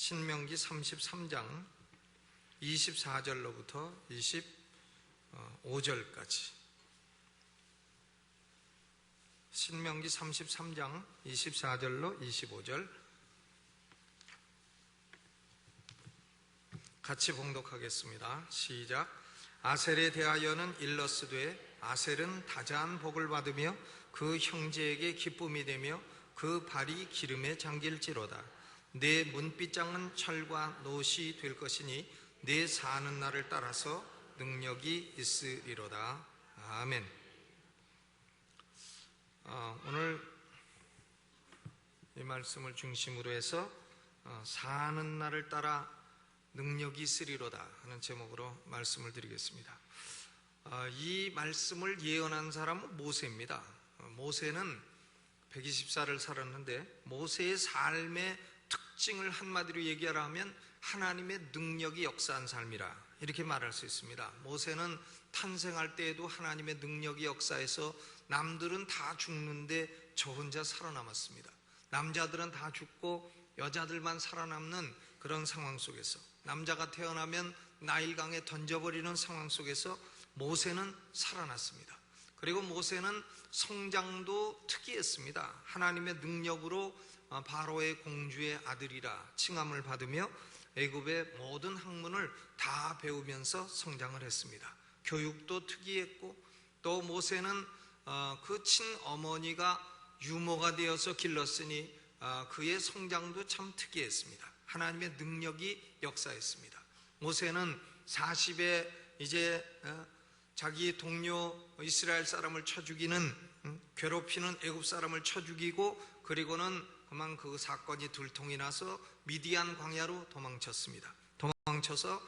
신명기 33장 24절로부터 25절까지. 신명기 33장 24절로 25절 같이 봉독하겠습니다. 시작. 아셀에 대하여는 일러스되 아셀은 다자한 복을 받으며 그 형제에게 기쁨이 되며 그 발이 기름에 잠길지로다. 내 문빗장은 철과 노시 될 것이니 내 사는 날을 따라서 능력이 있으리로다. 아멘. 오늘 이 말씀을 중심으로 해서 사는 날을 따라 능력이 있으리로다 하는 제목으로 말씀을 드리겠습니다. 이 말씀을 예언한 사람은 모세입니다. 모세는 120살을 살았는데 모세의 삶의 특징을 한마디로 얘기하라면 하나님의 능력이 역사한 삶이라 이렇게 말할 수 있습니다. 모세는 탄생할 때에도 하나님의 능력이 역사해서 남들은 다 죽는데 저 혼자 살아남았습니다. 남자들은 다 죽고 여자들만 살아남는 그런 상황 속에서, 남자가 태어나면 나일강에 던져버리는 상황 속에서 모세는 살아났습니다. 그리고 모세는 성장도 특이했습니다. 하나님의 능력으로 바로의 공주의 아들이라 칭함을 받으며 애굽의 모든 학문을 다 배우면서 성장을 했습니다. 교육도 특이했고, 또 모세는 그 친어머니가 유모가 되어서 길렀으니 그의 성장도 참 특이했습니다. 하나님의 능력이 역사했습니다. 모세는 40에 이제 자기 동료 이스라엘 사람을 쳐 죽이는, 괴롭히는 애굽 사람을 쳐 죽이고, 그리고는 그만 그 사건이 들통이 나서 미디안 광야로 도망쳤습니다. 도망쳐서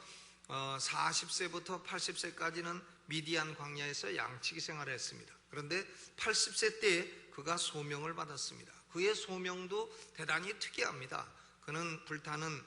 40세부터 80세까지는 미디안 광야에서 양치기 생활을 했습니다. 그런데 80세 때에 그가 소명을 받았습니다. 그의 소명도 대단히 특이합니다. 그는 불타는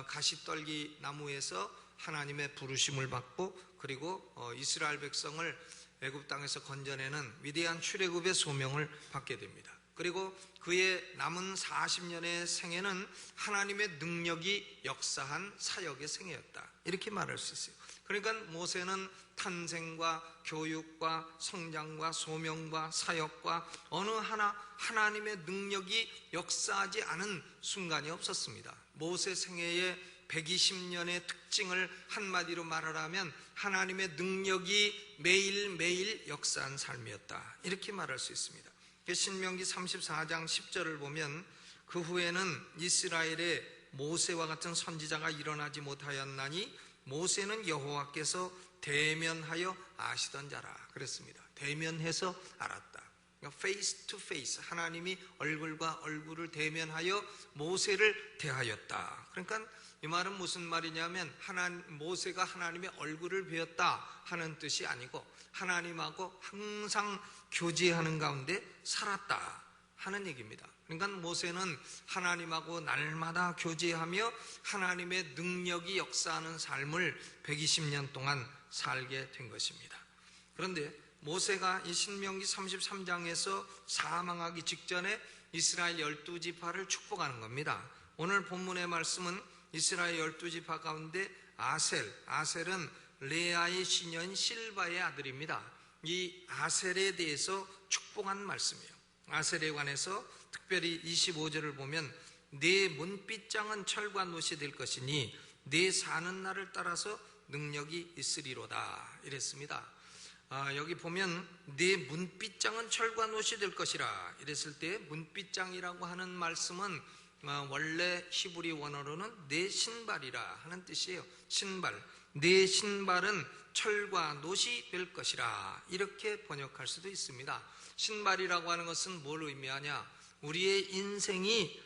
가시떨기 나무에서 하나님의 부르심을 받고, 그리고 이스라엘 백성을 애굽 땅에서 건져내는 위대한 출애굽의 소명을 받게 됩니다. 그리고 그의 남은 40년의 생애는 하나님의 능력이 역사한 사역의 생애였다, 이렇게 말할 수 있어요. 그러니까 모세는 탄생과 교육과 성장과 소명과 사역과 어느 하나 하나님의 능력이 역사하지 않은 순간이 없었습니다. 모세 생애의 120년의 특징을 한마디로 말하라면 하나님의 능력이 매일매일 역사한 삶이었다, 이렇게 말할 수 있습니다. 신명기 34장 10절을 보면 그 후에는 이스라엘에 모세와 같은 선지자가 일어나지 못하였나니 모세는 여호와께서 대면하여 아시던 자라 그랬습니다. 대면해서 알았다. 그러니까 face to face, 하나님이 얼굴과 얼굴을 대면하여 모세를 대하였다. 그러니까 이 말은 무슨 말이냐면 모세가 하나님의 얼굴을 배웠다 하는 뜻이 아니고 하나님하고 항상 교제하는 가운데 살았다 하는 얘기입니다. 그러니까 모세는 하나님하고 날마다 교제하며 하나님의 능력이 역사하는 삶을 120년 동안 살게 된 것입니다. 그런데 모세가 이 신명기 33장에서 사망하기 직전에 이스라엘 12지파를 축복하는 겁니다. 오늘 본문의 말씀은 이스라엘 12지파 가운데 아셀은 레아의 시녀인 실바의 아들입니다. 이 아셀에 대해서 축복한 말씀이에요. 아셀에 관해서 특별히 25절을 보면 내 문빗장은 철과 노시 될 것이니 내 사는 날을 따라서 능력이 있으리로다 이랬습니다. 여기 보면 내 문빗장은 철과 노시 될 것이라 이랬을 때 문빗장이라고 하는 말씀은 원래 히브리 원어로는 내 신발이라 하는 뜻이에요. 신발, 내 신발은 철과 노시 될 것이라 이렇게 번역할 수도 있습니다. 신발이라고 하는 것은 뭘 의미하냐? 우리의 인생이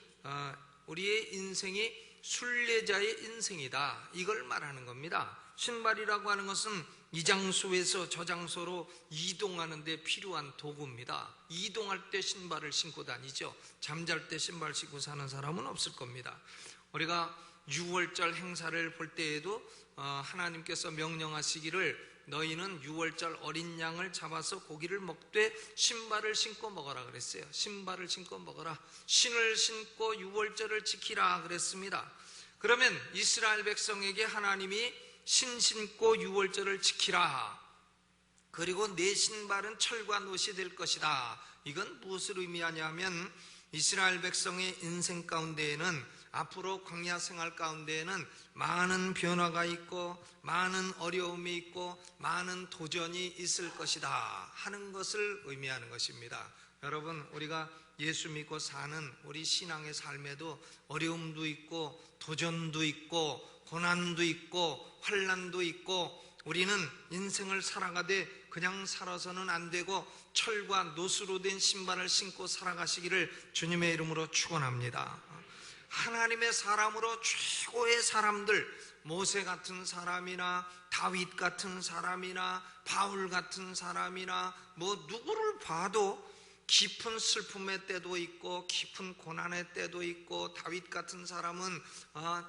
순례자의 인생이다, 이걸 말하는 겁니다. 신발이라고 하는 것은 이 장소에서 저 장소로 이동하는 데 필요한 도구입니다. 이동할 때 신발을 신고 다니죠. 잠잘 때 신발 신고 사는 사람은 없을 겁니다. 우리가 6월절 행사를 볼 때에도 하나님께서 명령하시기를 너희는 6월절 어린 양을 잡아서 고기를 먹되 신발을 신고 먹어라 그랬어요. 신발을 신고 먹어라, 신을 신고 6월절을 지키라 그랬습니다. 그러면 이스라엘 백성에게 하나님이 신 신고 유월절을 지키라, 그리고 내 신발은 철과 노시 될 것이다, 이건 무엇을 의미하냐면 이스라엘 백성의 인생 가운데에는, 앞으로 광야 생활 가운데에는 많은 변화가 있고 많은 어려움이 있고 많은 도전이 있을 것이다 하는 것을 의미하는 것입니다. 여러분, 우리가 예수 믿고 사는 우리 신앙의 삶에도 어려움도 있고 도전도 있고 고난도 있고 환난도 있고, 우리는 인생을 살아가되 그냥 살아서는 안 되고 철과 노수로 된 신발을 신고 살아가시기를 주님의 이름으로 축원합니다. 하나님의 사람으로 최고의 사람들, 모세 같은 사람이나 다윗 같은 사람이나 바울 같은 사람이나 누구를 봐도 깊은 슬픔의 때도 있고 깊은 고난의 때도 있고, 다윗 같은 사람은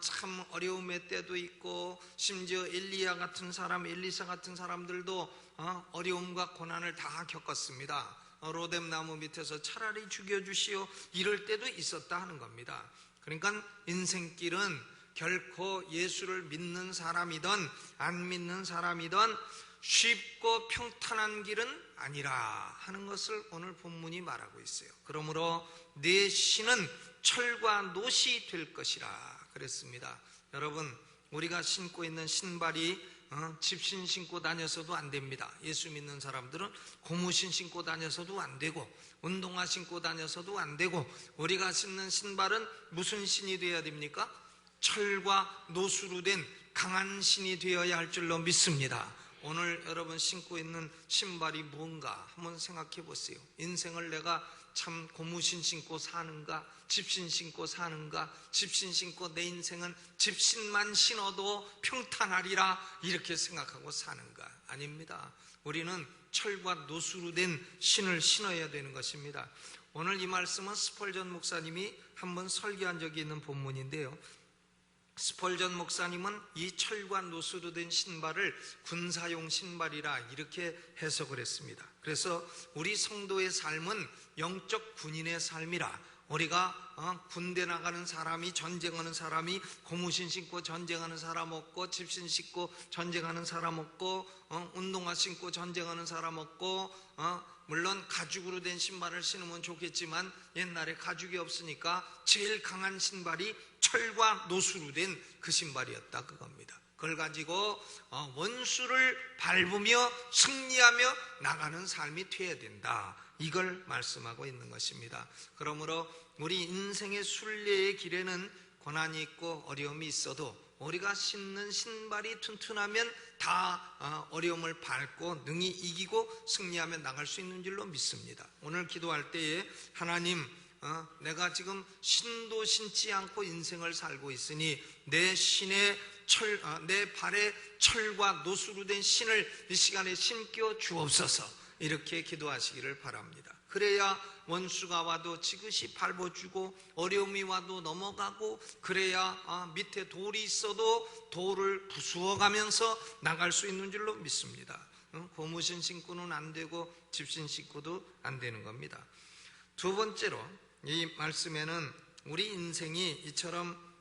참 어려움의 때도 있고, 심지어 엘리야 같은 사람, 엘리사 같은 사람들도 어려움과 고난을 다 겪었습니다. 로뎀나무 밑에서 차라리 죽여주시오 이럴 때도 있었다 하는 겁니다. 그러니까 인생길은 결코 예수를 믿는 사람이든 안 믿는 사람이든 쉽고 평탄한 길은 아니라 하는 것을 오늘 본문이 말하고 있어요. 그러므로 내 신은 철과 노시 될 것이라 그랬습니다. 여러분, 우리가 신고 있는 신발이 집신 신고 다녀서도 안 됩니다. 예수 믿는 사람들은 고무신 신고 다녀서도 안 되고 운동화 신고 다녀서도 안 되고, 우리가 신는 신발은 무슨 신이 되어야 됩니까? 철과 노수로 된 강한 신이 되어야 할 줄로 믿습니다. 오늘 여러분 신고 있는 신발이 뭔가 한번 생각해 보세요. 인생을 내가 참 고무신 신고 사는가, 집신 신고 사는가, 집신 신고 내 인생은 집신만 신어도 평탄하리라 이렇게 생각하고 사는가? 아닙니다. 우리는 철과 노수로 된 신을 신어야 되는 것입니다. 오늘 이 말씀은 스펄전 목사님이 한번 설교한 적이 있는 본문인데요, 스펄전 목사님은 이 철과 노수로 된 신발을 군사용 신발이라 이렇게 해석을 했습니다. 그래서 우리 성도의 삶은 영적 군인의 삶이라, 우리가 군대 나가는 사람이, 전쟁하는 사람이 고무신 신고 전쟁하는 사람 없고, 집신 신고 전쟁하는 사람 없고, 운동화 신고 전쟁하는 사람 없고, 물론 가죽으로 된 신발을 신으면 좋겠지만 옛날에 가죽이 없으니까 제일 강한 신발이 철과 노수로 된 그 신발이었다 그겁니다. 그걸 가지고 원수를 밟으며 승리하며 나가는 삶이 되어야 된다, 이걸 말씀하고 있는 것입니다. 그러므로 우리 인생의 순례의 길에는 고난이 있고 어려움이 있어도 우리가 신는 신발이 튼튼하면 다 어려움을 밟고 능히 이기고 승리하며 나갈 수 있는 줄로 믿습니다. 오늘 기도할 때에 하나님, 내가 지금 신도 신지 않고 인생을 살고 있으니 내 신의 내 발에 철과 노수로 된 신을 이 시간에 신겨 주옵소서, 이렇게 기도하시기를 바랍니다. 그래야 원수가 와도 지그시 밟아주고 어려움이 와도 넘어가고, 그래야 밑에 돌이 있어도 돌을 부수어가면서 나갈 수 있는 줄로 믿습니다. 고무신 신고는 안 되고 집신 신고도 안 되는 겁니다. 두 번째로, 이 말씀에는 우리 인생이 이처럼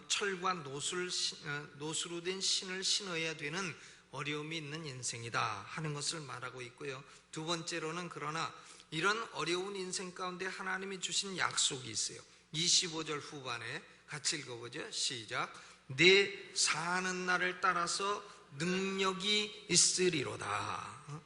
철과 노수로 된 신을 신어야 되는 어려움이 있는 인생이다 하는 것을 말하고 있고요. 두 번째로는, 그러나 이런 어려운 인생 가운데 하나님이 주신 약속이 있어요. 25절 후반에 같이 읽어보죠. 시작. 내 사는 날을 따라서 능력이 있으리로다.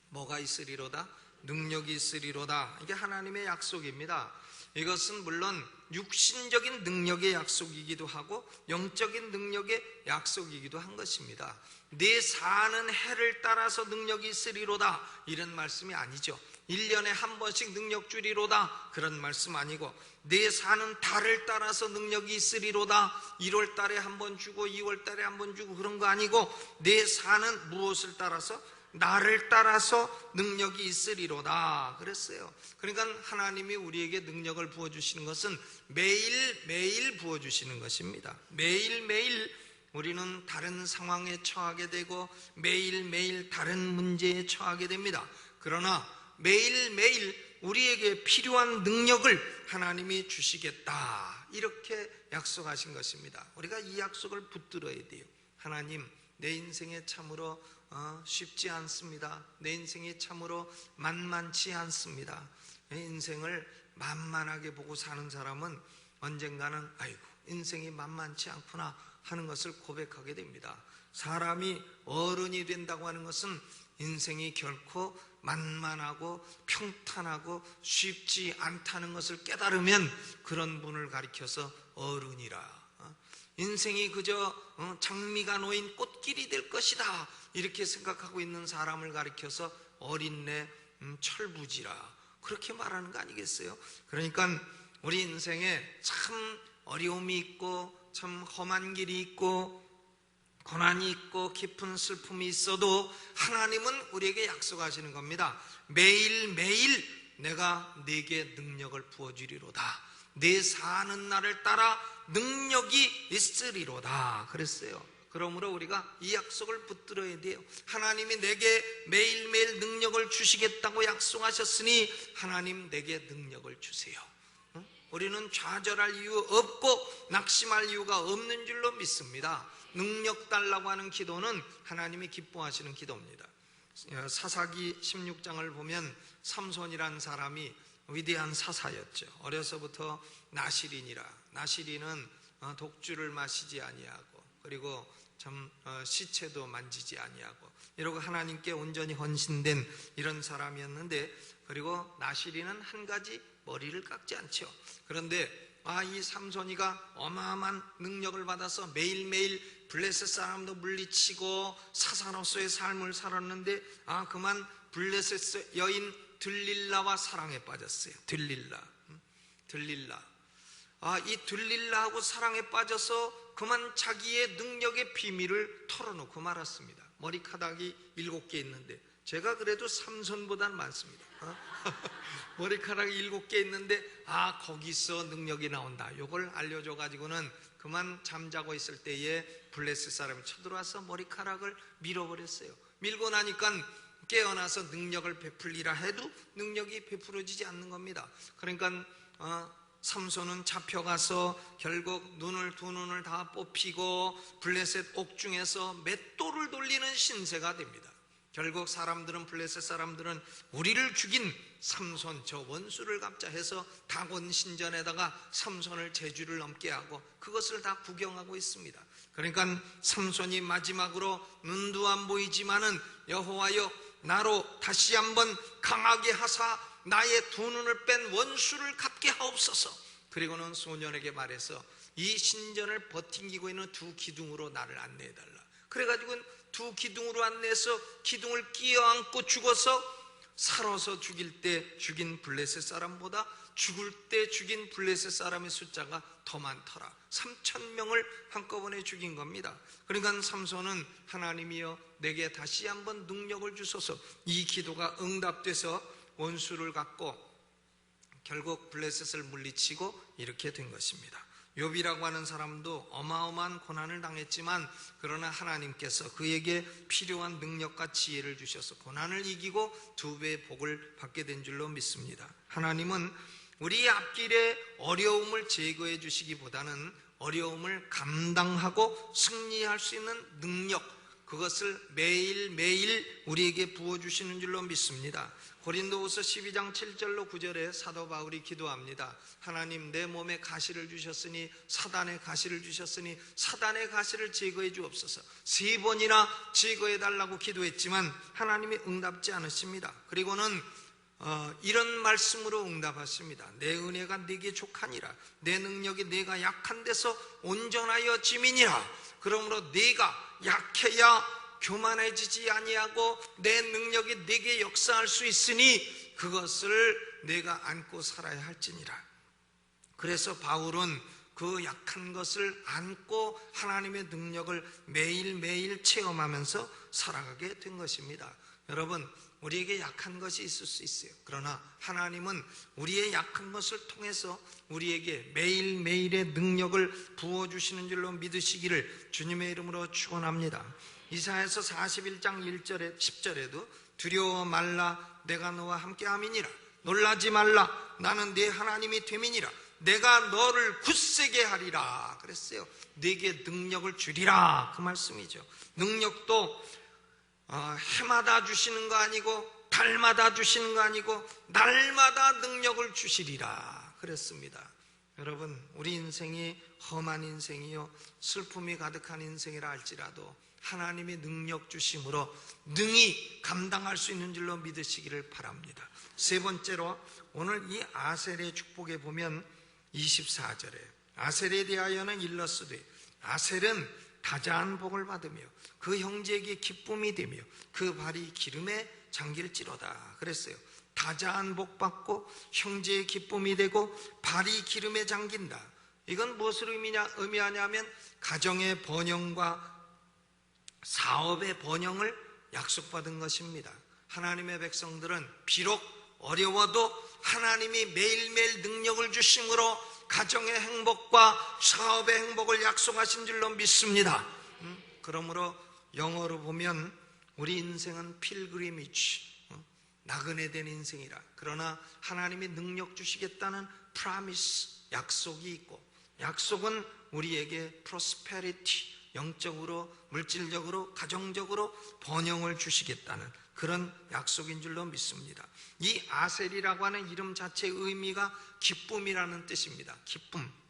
뭐가 있으리로다? 능력이 있으리로다. 이게 하나님의 약속입니다. 이것은 물론 육신적인 능력의 약속이기도 하고 영적인 능력의 약속이기도 한 것입니다. 내 사는 해를 따라서 능력이 있으리로다 이런 말씀이 아니죠. 1년에 한 번씩 능력 주리로다 그런 말씀 아니고, 내 사는 달을 따라서 능력이 있으리로다, 1월 달에 한 번 주고 2월 달에 한 번 주고 그런 거 아니고, 내 사는 무엇을 따라서? 나를 따라서 능력이 있으리로다 그랬어요. 그러니까 하나님이 우리에게 능력을 부어주시는 것은 매일매일 부어주시는 것입니다. 매일매일 우리는 다른 상황에 처하게 되고 매일매일 다른 문제에 처하게 됩니다. 그러나 매일매일 우리에게 필요한 능력을 하나님이 주시겠다, 이렇게 약속하신 것입니다. 우리가 이 약속을 붙들어야 돼요. 하나님, 내 인생에 참으로 쉽지 않습니다. 내 인생이 참으로 만만치 않습니다. 내 인생을 만만하게 보고 사는 사람은 언젠가는 아이고 인생이 만만치 않구나 하는 것을 고백하게 됩니다. 사람이 어른이 된다고 하는 것은 인생이 결코 만만하고 평탄하고 쉽지 않다는 것을 깨달으면 그런 분을 가리켜서 어른이라, 인생이 그저 장미가 놓인 꽃길이 될 것이다 이렇게 생각하고 있는 사람을 가리켜서 어린애 철부지라 그렇게 말하는 거 아니겠어요? 그러니까 우리 인생에 참 어려움이 있고 참 험한 길이 있고 고난이 있고 깊은 슬픔이 있어도 하나님은 우리에게 약속하시는 겁니다. 매일매일 내가 네게 능력을 부어주리로다. 네 사는 날을 따라 능력이 있으리로다 그랬어요. 그러므로 우리가 이 약속을 붙들어야 돼요. 하나님이 내게 매일매일 능력을 주시겠다고 약속하셨으니 하나님 내게 능력을 주세요. 우리는 좌절할 이유 없고 낙심할 이유가 없는 줄로 믿습니다. 능력 달라고 하는 기도는 하나님이 기뻐하시는 기도입니다. 사사기 16장을 보면 삼손이란 사람이 위대한 사사였죠. 어려서부터 나시린이라, 나시린은 독주를 마시지 아니하고 그리고 참 시체도 만지지 아니하고 이러고 하나님께 온전히 헌신된 이런 사람이었는데, 그리고 나시린은 한 가지 머리를 깎지 않죠. 그런데 이 삼손이가 어마어마한 능력을 받아서 매일매일 블레셋 사람도 물리치고 사사로서의 삶을 살았는데 그만 블레셋 여인 들릴라와 사랑에 빠졌어요. 들릴라. 이 들릴라하고 사랑에 빠져서 그만 자기의 능력의 비밀을 털어놓고 말았습니다. 머리카락이 7개 있는데 제가 그래도 삼손보다는 많습니다. 머리카락이 7개 있는데 거기서 능력이 나온다. 이걸 알려줘 가지고는 그만 잠자고 있을 때에 블레셋 사람이 쳐들어와서 머리카락을 밀어버렸어요. 밀고 나니까 깨어나서 능력을 베풀리라 해도 능력이 베풀어지지 않는 겁니다. 그러니까 삼손은 잡혀가서 결국 두 눈을 다 뽑히고 블레셋 옥중에서 맷돌을 돌리는 신세가 됩니다. 결국 블레셋 사람들은 우리를 죽인 삼손 저 원수를 갚자 해서 다곤 신전에다가 삼손을 제주를 넘게 하고 그것을 다 구경하고 있습니다. 그러니까 삼손이 마지막으로 눈도 안 보이지만은 여호와여 나로 다시 한번 강하게 하사 나의 두 눈을 뺀 원수를 갚게 하옵소서. 그리고는 소년에게 말해서 이 신전을 버팅기고 있는 두 기둥으로 나를 안내해달라. 그래가지고 두 기둥으로 안내해서 기둥을 끼어안고 죽어서 살아서 죽일 때 죽인 블레셋 사람보다 죽을 때 죽인 블레셋 사람의 숫자가 더 많더라. 3,000명을 한꺼번에 죽인 겁니다. 그러니까 삼손은 하나님이여 내게 다시 한번 능력을 주소서. 이 기도가 응답돼서 원수를 갚고 결국 블레셋을 물리치고 이렇게 된 것입니다. 욥이라고 하는 사람도 어마어마한 고난을 당했지만 그러나 하나님께서 그에게 필요한 능력과 지혜를 주셔서 고난을 이기고 2배의 복을 받게 된 줄로 믿습니다. 하나님은 우리 앞길에 어려움을 제거해 주시기보다는 어려움을 감당하고 승리할 수 있는 능력, 그것을 매일매일 우리에게 부어주시는 줄로 믿습니다. 고린도후서 12장 7절로 9절에 사도 바울이 기도합니다. 하나님 내 몸에 가시를 주셨으니 사단의 가시를 주셨으니 사단의 가시를 제거해 주옵소서. 3번이나 제거해 달라고 기도했지만 하나님이 응답지 않으십니다. 그리고는 이런 말씀으로 응답하십니다. 내 은혜가 네게 족하니라. 내 능력이 네가 약한 데서 온전하여 짐이니라. 그러므로 네가 약해야 교만해지지 아니하고 내 능력이 네게 역사할 수 있으니 그것을 내가 안고 살아야 할지니라. 그래서 바울은 그 약한 것을 안고 하나님의 능력을 매일매일 체험하면서 살아가게 된 것입니다. 여러분, 우리에게 약한 것이 있을 수 있어요. 그러나 하나님은 우리의 약한 것을 통해서 우리에게 매일매일의 능력을 부어주시는 줄로 믿으시기를 주님의 이름으로 축원합니다. 이사야서 41장 1절에 10절에도 두려워 말라 내가 너와 함께함이니라. 놀라지 말라 나는 네 하나님이 됨이니라. 내가 너를 굳세게 하리라 그랬어요. 네게 능력을 주리라 그 말씀이죠. 능력도 해마다 주시는 거 아니고 달마다 주시는 거 아니고 날마다 능력을 주시리라 그랬습니다. 여러분, 우리 인생이 험한 인생이요 슬픔이 가득한 인생이라 할지라도 하나님의 능력 주심으로 능히 감당할 수 있는 줄로 믿으시기를 바랍니다. 세 번째로 오늘 이 아셀의 축복에 보면 24절에 아셀에 대하여는 일러스되 아셀은 다자한 복을 받으며 그 형제에게 기쁨이 되며 그 발이 기름에 잠길지로다 그랬어요. 다자한 복 받고 형제의 기쁨이 되고 발이 기름에 잠긴다. 이건 무엇을 의미하냐면 가정의 번영과 사업의 번영을 약속받은 것입니다. 하나님의 백성들은 비록 어려워도 하나님이 매일매일 능력을 주심으로 가정의 행복과 사업의 행복을 약속하신 줄로 믿습니다. 그러므로 영어로 보면 우리 인생은 필그리미지, 나그네 된 인생이라. 그러나 하나님이 능력 주시겠다는 프라미스, 약속이 있고, 약속은 우리에게 프로스페리티, 영적으로, 물질적으로, 가정적으로 번영을 주시겠다는 그런 약속인 줄로 믿습니다. 이 아셀이라고 하는 이름 자체의 의미가 기쁨이라는 뜻입니다.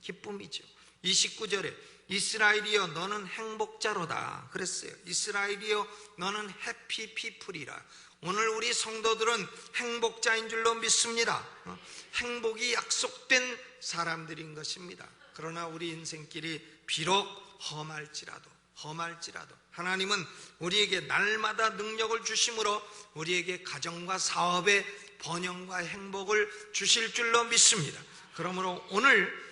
기쁨이죠. 29절에 이스라엘이여 너는 행복자로다 그랬어요. 이스라엘이여 너는 해피 피플이라. 오늘 우리 성도들은 행복자인 줄로 믿습니다. 행복이 약속된 사람들인 것입니다. 그러나 우리 인생길이 비록 험할지라도 하나님은 우리에게 날마다 능력을 주심으로 우리에게 가정과 사업의 번영과 행복을 주실 줄로 믿습니다. 그러므로 오늘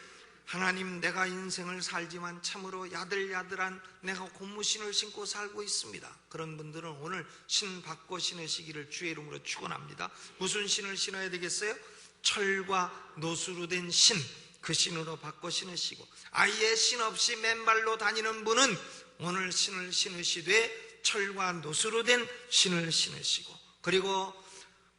하나님, 내가 인생을 살지만 참으로 야들야들한 내가 고무신을 신고 살고 있습니다. 그런 분들은 오늘 신 바꿔 신으시기를 주의 이름으로 축원합니다. 무슨 신을 신어야 되겠어요? 철과 노수로 된 신, 그 신으로 바꿔 신으시고, 아예 신 없이 맨발로 다니는 분은 오늘 신을 신으시되 철과 노수로 된 신을 신으시고, 그리고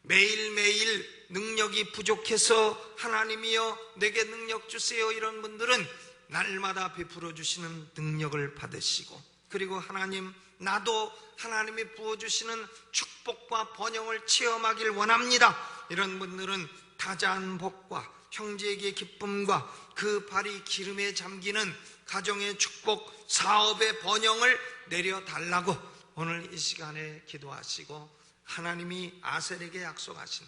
매일매일 능력이 부족해서 하나님이여 내게 능력 주세요 이런 분들은 날마다 베풀어 주시는 능력을 받으시고, 그리고 하나님, 나도 하나님이 부어주시는 축복과 번영을 체험하길 원합니다 이런 분들은 다자한 복과 형제에게 기쁨과 그 발이 기름에 잠기는 가정의 축복, 사업의 번영을 내려달라고 오늘 이 시간에 기도하시고, 하나님이 아셀에게 약속하신,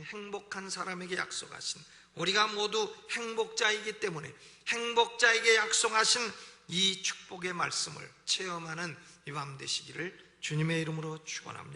행복한 사람에게 약속하신, 우리가 모두 행복자이기 때문에 행복자에게 약속하신 이 축복의 말씀을 체험하는 이 밤 되시기를 주님의 이름으로 축원합니다.